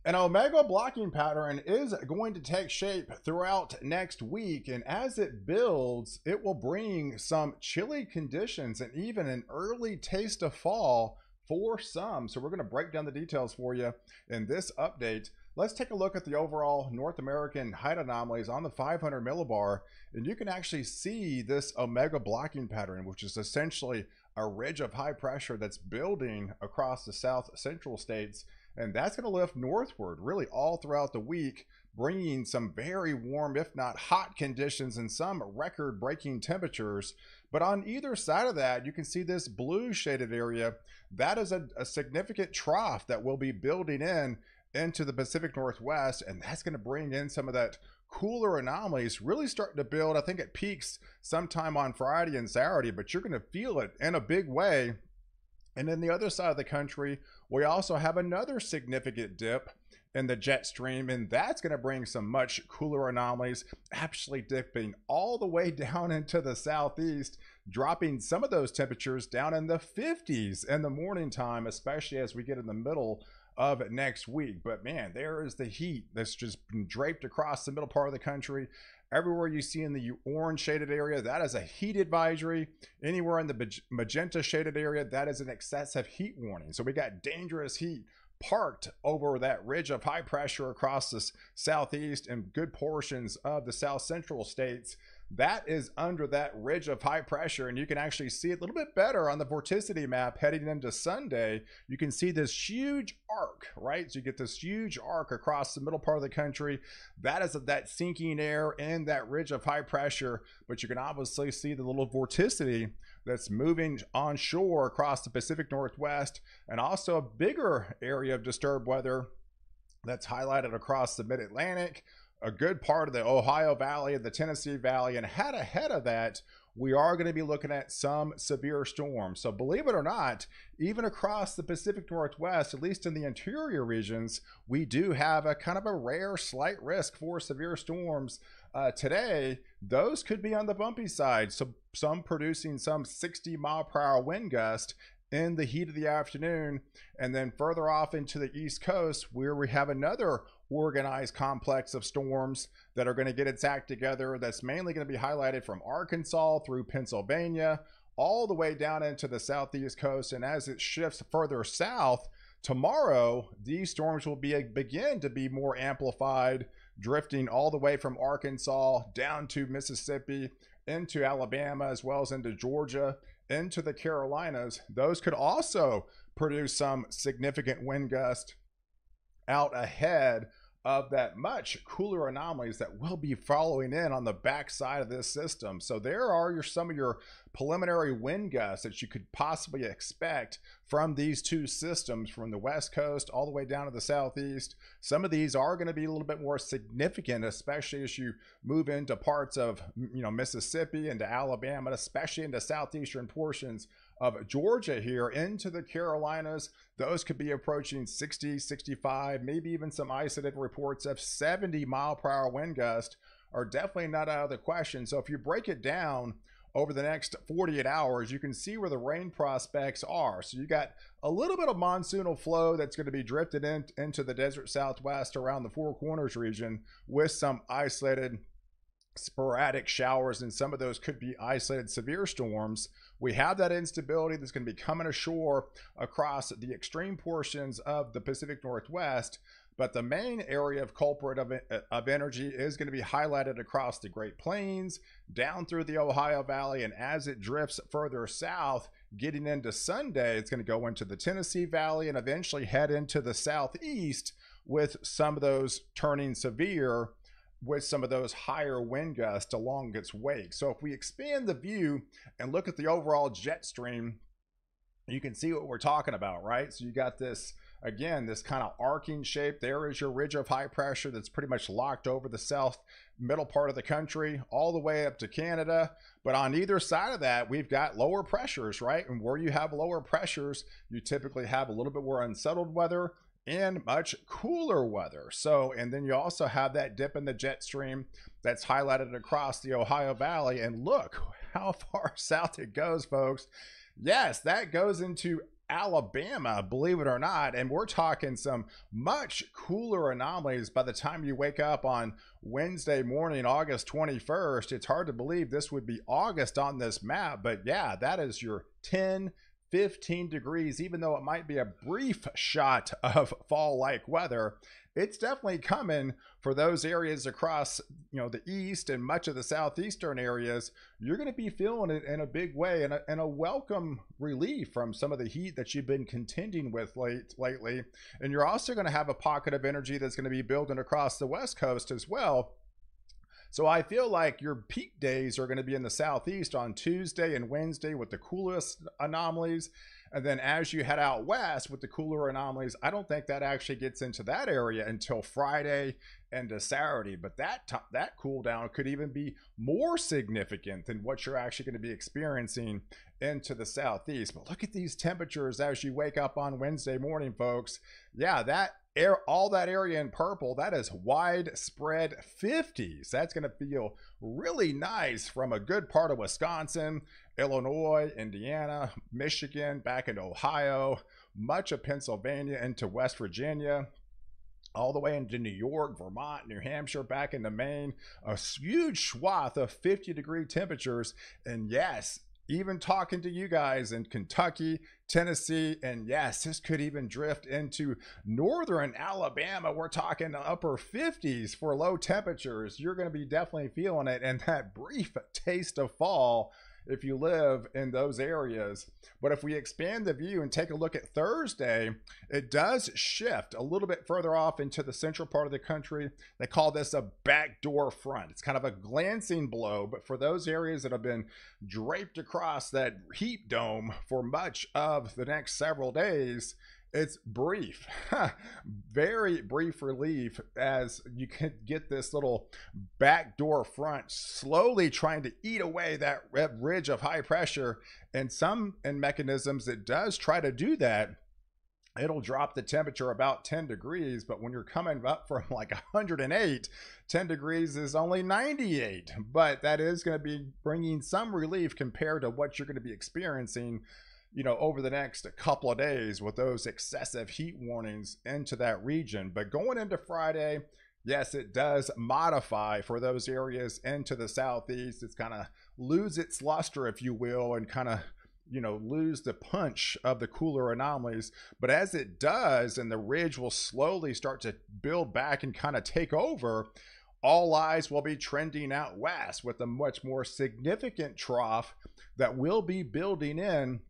An omega blocking pattern is going to take shape throughout next week, and as it builds, it will bring some chilly conditions and even an early taste of fall for some. So, we're going to break down the details for you in this update. Let's take a look at the overall North American height anomalies on the 500 millibar, and you can actually see this omega blocking pattern, which is essentially a ridge of high pressure that's building across the south central states, and that's going to lift northward really all throughout the week, bringing some very warm, if not hot conditions and some record breaking temperatures. But on either side of that, you can see this blue shaded area. That is a significant trough that will be building into the Pacific Northwest, and that's going to bring in some of that cooler anomalies really starting to build. I think it peaks sometime on Friday and Saturday, but you're going to feel it in a big way. And then the other side of the country, we also have another significant dip in the jet stream, and that's going to bring some much cooler anomalies, actually dipping all the way down into the southeast, dropping some of those temperatures down in the 50s in the morning time, especially as we get in the middle of next week. But man, there is the heat that's just been draped across the middle part of the country. Everywhere you see in the orange shaded area, that is a heat advisory. Anywhere in the magenta shaded area, that is an excessive heat warning. So we got dangerous heat parked over that ridge of high pressure across the southeast and good portions of the south central states. That is under that ridge of high pressure, and you can actually see it a little bit better on the vorticity map heading into Sunday. You can see this huge arc, right? So you get this huge arc across the middle part of the country. That is that sinking air and that ridge of high pressure, but you can obviously see the little vorticity that's moving onshore across the Pacific Northwest, and also a bigger area of disturbed weather that's highlighted across the mid-Atlantic, a good part of the Ohio Valley and the Tennessee Valley, and ahead of that, we are going to be looking at some severe storms. So believe it or not, even across the Pacific Northwest, at least in the interior regions, we do have a kind of a rare slight risk for severe storms. Today, those could be on the bumpy side. So some producing some 60-mile-per-hour wind gust in the heat of the afternoon, and then further off into the East Coast, where we have another organized complex of storms that are going to get its act together. That's mainly going to be highlighted from Arkansas through Pennsylvania, all the way down into the southeast coast. And as it shifts further south, tomorrow, these storms will begin to be more amplified, drifting all the way from Arkansas down to Mississippi, into Alabama, as well as into Georgia, into the Carolinas. Those could also produce some significant wind gust out ahead of that much cooler anomalies that will be following in on the backside of this system. So there are some of your preliminary wind gusts that you could possibly expect from these two systems, from the west coast all the way down to the southeast. Some of these are going to be a little bit more significant, especially as you move into parts of Mississippi, into Alabama, especially into southeastern portions of Georgia here into the Carolinas. Those could be approaching 60, 65, maybe even some isolated reports of 70-mile-per-hour wind gust are definitely not out of the question. So if you break it down over the next 48 hours, you can see where the rain prospects are. So you got a little bit of monsoonal flow that's going to be drifted into the desert southwest around the Four Corners region with some isolated sporadic showers, and some of those could be isolated severe storms. We have that instability that's going to be coming ashore across the extreme portions of the Pacific Northwest, but the main area of culprit of energy is going to be highlighted across the Great Plains, down through the Ohio Valley, and as it drifts further south, getting into Sunday, it's going to go into the Tennessee Valley and eventually head into the southeast, with some of those turning severe with some of those higher wind gusts along its wake. So if we expand the view and look at the overall jet stream, you can see what we're talking about, right? So you got this, again, this kind of arcing shape. There is your ridge of high pressure that's pretty much locked over the south middle part of the country all the way up to Canada. But on either side of that, we've got lower pressures, right? And where you have lower pressures, you typically have a little bit more unsettled weather and much cooler weather. So, and then you also have that dip in the jet stream that's highlighted across the Ohio Valley. And look how far south it goes, folks. Yes, that goes into Alabama, believe it or not. And we're talking some much cooler anomalies by the time you wake up on Wednesday morning, August 21st. It's hard to believe this would be August on this map, but yeah, that is your 10-15 degrees, even though it might be a brief shot of fall-like weather. It's definitely coming for those areas across, the east and much of the southeastern areas. You're going to be feeling it in a big way, and a welcome relief from some of the heat that you've been contending with lately. And you're also going to have a pocket of energy that's going to be building across the west coast as well. So I feel like your peak days are going to be in the southeast on Tuesday and Wednesday with the coolest anomalies. And then as you head out west with the cooler anomalies, I don't think that actually gets into that area until Friday and to Saturday. But that cool down could even be more significant than what you're actually going to be experiencing into the southeast. But look at these temperatures as you wake up on Wednesday morning, folks. Yeah, all that area in purple, that is widespread 50s. That's going to feel really nice from a good part of Wisconsin, Illinois, Indiana, Michigan, back into Ohio, much of Pennsylvania into West Virginia, all the way into New York, Vermont, New Hampshire, back into Maine. A huge swath of 50-degree temperatures. And yes, even talking to you guys in Kentucky, Tennessee, and yes, this could even drift into northern Alabama. We're talking upper 50s for low temperatures. You're going to be definitely feeling it, and that brief taste of fall if you live in those areas. But if we expand the view and take a look at Thursday, it does shift a little bit further off into the central part of the country. They call this a backdoor front. It's kind of a glancing blow, but for those areas that have been draped across that heat dome for much of the next several days, it's brief, very brief relief as you can get this little backdoor front slowly trying to eat away that ridge of high pressure. And some mechanisms, it does try to do that. It'll drop the temperature about 10 degrees, but when you're coming up from like 108, 10 degrees is only 98. But that is going to be bringing some relief compared to what you're going to be experiencing over the next couple of days with those excessive heat warnings into that region. But going into Friday, yes, it does modify for those areas into the southeast. It's kind of lose its luster, if you will, and kind of lose the punch of the cooler anomalies. But as it does, and the ridge will slowly start to build back and kind of take over, all eyes will be trending out west with a much more significant trough that will be building in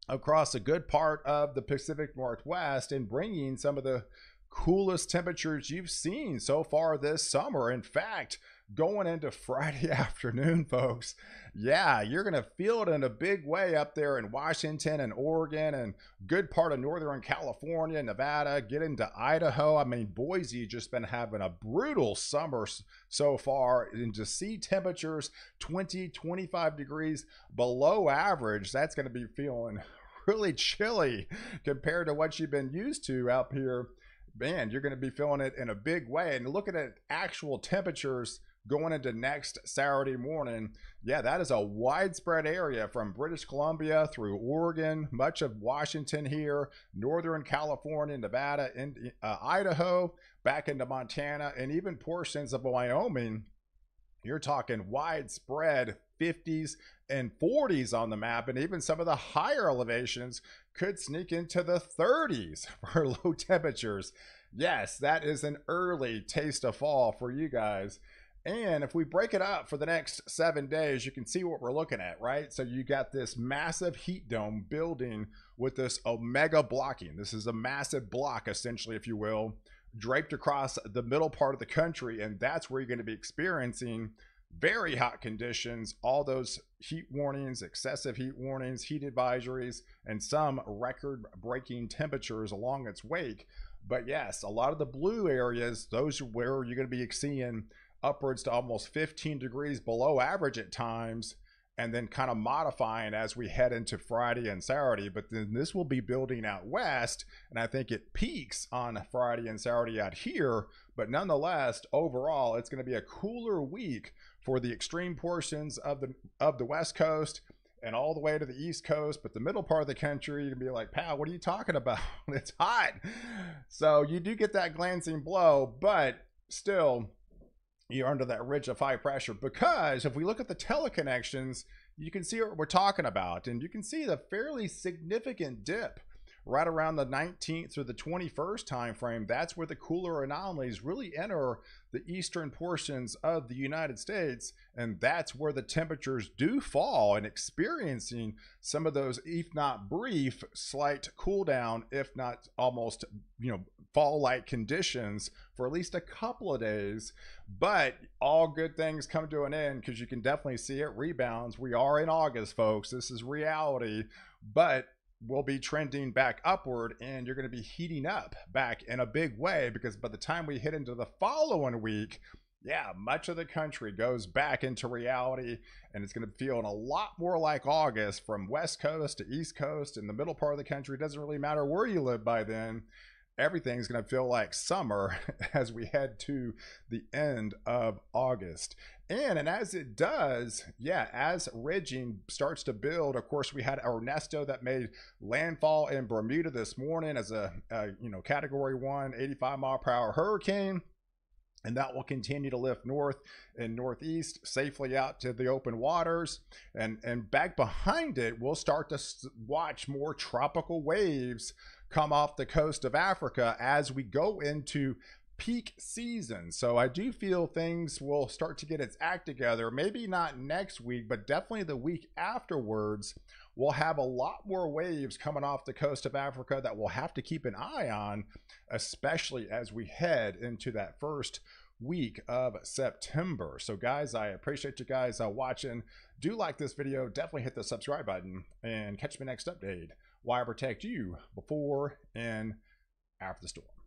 across a good part of the Pacific Northwest and bringing some of the coolest temperatures you've seen so far this summer. In fact, going into Friday afternoon, folks, yeah, you're going to feel it in a big way up there in Washington and Oregon and good part of Northern California, Nevada, get into Idaho. I mean, Boise just been having a brutal summer so far, and to see temperatures 20-25 degrees below average, that's going to be feeling really chilly compared to what you've been used to out here. Man, you're going to be feeling it in a big way. And looking at actual temperatures going into next Saturday morning, yeah, that is a widespread area from British Columbia through Oregon, much of Washington here, Northern California, Nevada, and Idaho, back into Montana, and even portions of Wyoming. You're talking widespread 50s and 40s on the map, and even some of the higher elevations could sneak into the 30s for low temperatures. Yes, that is an early taste of fall for you guys. And if we break it up for the next 7 days, you can see what we're looking at, right? So you got this massive heat dome building with this omega blocking. This is a massive block, essentially, if you will, draped across the middle part of the country. And that's where you're going to be experiencing very hot conditions, all those heat warnings, excessive heat warnings, heat advisories, and some record-breaking temperatures along its wake. But yes, a lot of the blue areas, those are where you're going to be seeing upwards to almost 15 degrees below average at times, and then kind of modifying as we head into Friday and Saturday. But then this will be building out west, and I think it peaks on Friday and Saturday out here. But nonetheless, overall, it's going to be a cooler week for the extreme portions of the West Coast and all the way to the East Coast. But the middle part of the country, you can be like, pal, what are you talking about? It's hot. So you do get that glancing blow, but still you're under that ridge of high pressure, because if we look at the teleconnections, you can see what we're talking about, and you can see the fairly significant dip right around the 19th or the 21st time frame. That's where the cooler anomalies really enter the eastern portions of the United States, and that's where the temperatures do fall, and experiencing some of those, if not brief, slight cool down, if not almost, fall-like conditions for at least a couple of days. But all good things come to an end, because you can definitely see it rebounds. We are in August, folks. This is reality, but we'll be trending back upward, and you're going to be heating up back in a big way, because by the time we hit into the following week, yeah, much of the country goes back into reality, and it's going to feel a lot more like August from West Coast to East Coast. In the middle part of the country, it doesn't really matter where you live by then. Everything's going to feel like summer as we head to the end of August. And as it does, yeah, as ridging starts to build, of course, we had Ernesto that made landfall in Bermuda this morning as a category 1, 85-mile-per-hour hurricane. And that will continue to lift north and northeast safely out to the open waters. And back behind it, we'll start to watch more tropical waves come off the coast of Africa as we go into peak season. So I do feel things will start to get its act together. Maybe not next week, but definitely the week afterwards. We'll have a lot more waves coming off the coast of Africa that we'll have to keep an eye on, especially as we head into that first week of September. So guys, I appreciate you guys watching. Do like this video, definitely hit the subscribe button, and catch me next update, why I protect you before and after the storm.